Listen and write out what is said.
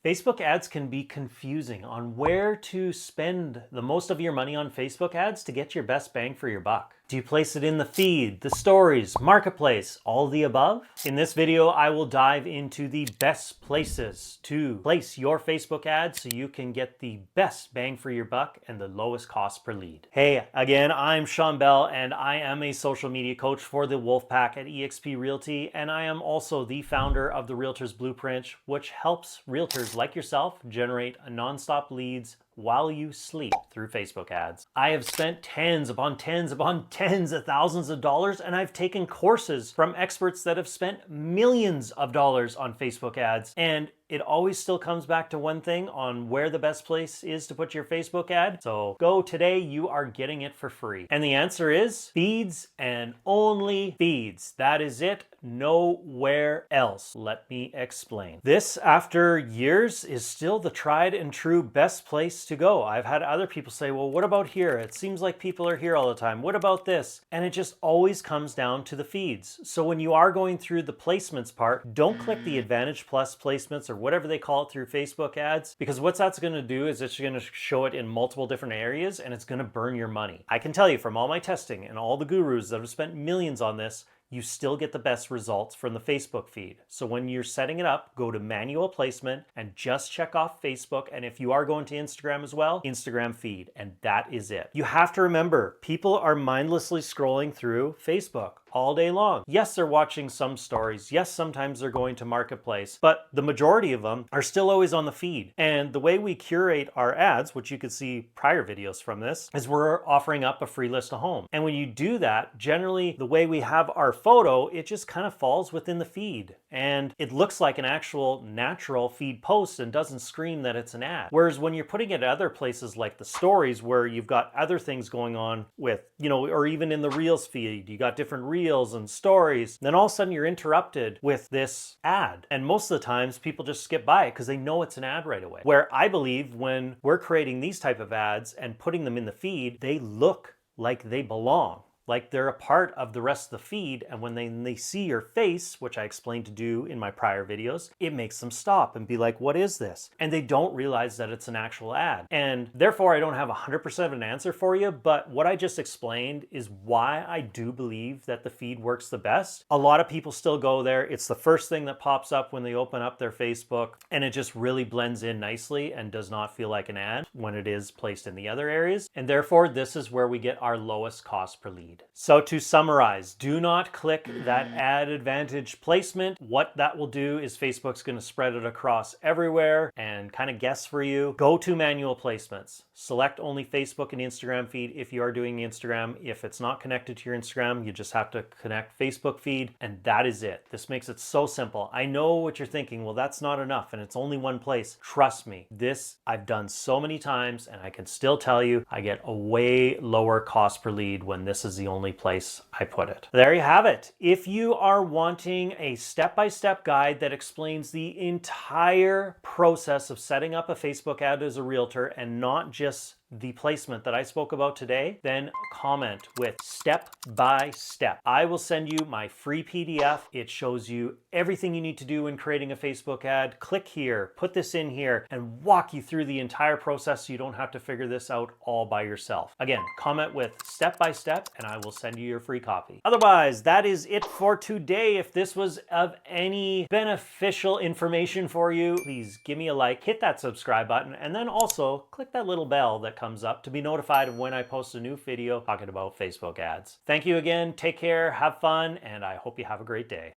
Facebook ads can be confusing on where to spend the most of your money on Facebook ads to get your best bang for your buck. Do you place it in the feed, the stories, marketplace, all the above? In this video, I will dive into the best places to place your Facebook ads so you can get the best bang for your buck and the lowest cost per lead. Hey, again, I'm Shawn and I am a social media coach for the Wolfpack at eXp Realty, and I am also the founder of the Realtors Blueprint, which helps realtors like yourself generate nonstop leads while you sleep through Facebook ads. I have spent tens upon tens of thousands of dollars, and I've taken courses from experts that have spent millions of dollars on Facebook ads. And it always still comes back to one thing on where the best place is to put your Facebook ad. So go today, you are getting it for free. And the answer is feeds and only feeds. That is it. Nowhere else. Let me explain. This, after years, is still the tried and true best place to go. I've had other people say, well, what about here? It seems like people are here all the time. What about this? And it just always comes down to the feeds. So when you are going through the placements part, don't click the Advantage Plus placements or whatever they call it through Facebook ads, because what that's going to do is it's going to show it in multiple different areas and it's going to burn your money. I can tell you from all my testing and all the gurus that have spent millions on this, you still get the best results from the Facebook feed. So when you're setting it up, go to manual placement and just check off Facebook. And if you are going to Instagram as well, Instagram feed, and that is it. You have to remember, people are mindlessly scrolling through Facebook all day long. Yes, they're watching some stories. Yes, sometimes they're going to marketplace, but the majority of them are still always on the feed. And the way we curate our ads, which you could see prior videos from this, is we're offering up a free list of homes. And when you do that, generally the way we have our photo, it just kind of falls within the feed. And it looks like an actual natural feed post and doesn't scream that it's an ad. Whereas when you're putting it at other places like the stories where you've got other things going on with, or even in the Reels feed, you got different Reels and stories, then all of a sudden you're interrupted with this ad. And most of the times people just skip by it because they know it's an ad right away. Where I believe when we're creating these type of ads and putting them in the feed, they look like they belong. Like they're a part of the rest of the feed, and when they see your face, which I explained to do in my prior videos, it makes them stop and be like, what is this? And they don't realize that it's an actual ad. And therefore, I don't have 100% of an answer for you, but what I just explained is why I do believe that the feed works the best. A lot of people still go there. It's the first thing that pops up when they open up their Facebook, and it just really blends in nicely and does not feel like an ad when it is placed in the other areas. And therefore, this is where we get our lowest cost per lead. So to summarize, do not click that ad advantage placement. What that will do is Facebook's going to spread it across everywhere and kind of guess for you. Go to manual placements. Select only Facebook and Instagram feed if you are doing Instagram. If it's not connected to your Instagram, you just have to connect Facebook feed, and that is it. This makes it so simple. I know what you're thinking, well, that's not enough and it's only one place. Trust me, this I've done so many times and I can still tell you I get a way lower cost per lead when this is the only place I put it. There you have it. If you are wanting a step-by-step guide that explains the entire process of setting up a Facebook ad as a realtor and not just the placement that I spoke about today, then comment with step by step. I will send you my free PDF. It shows you everything you need to do in creating a Facebook ad. Click here, put this in here, and walk you through the entire process so you don't have to figure this out all by yourself. Again, comment with step by step and I will send you your free copy. Otherwise, that is it for today. If this was of any beneficial information for you, please give me a like, hit that subscribe button, and then also click that little bell that comes up to be notified of when I post a new video talking about Facebook ads. Thank you again. Take care, have fun, and I hope you have a great day.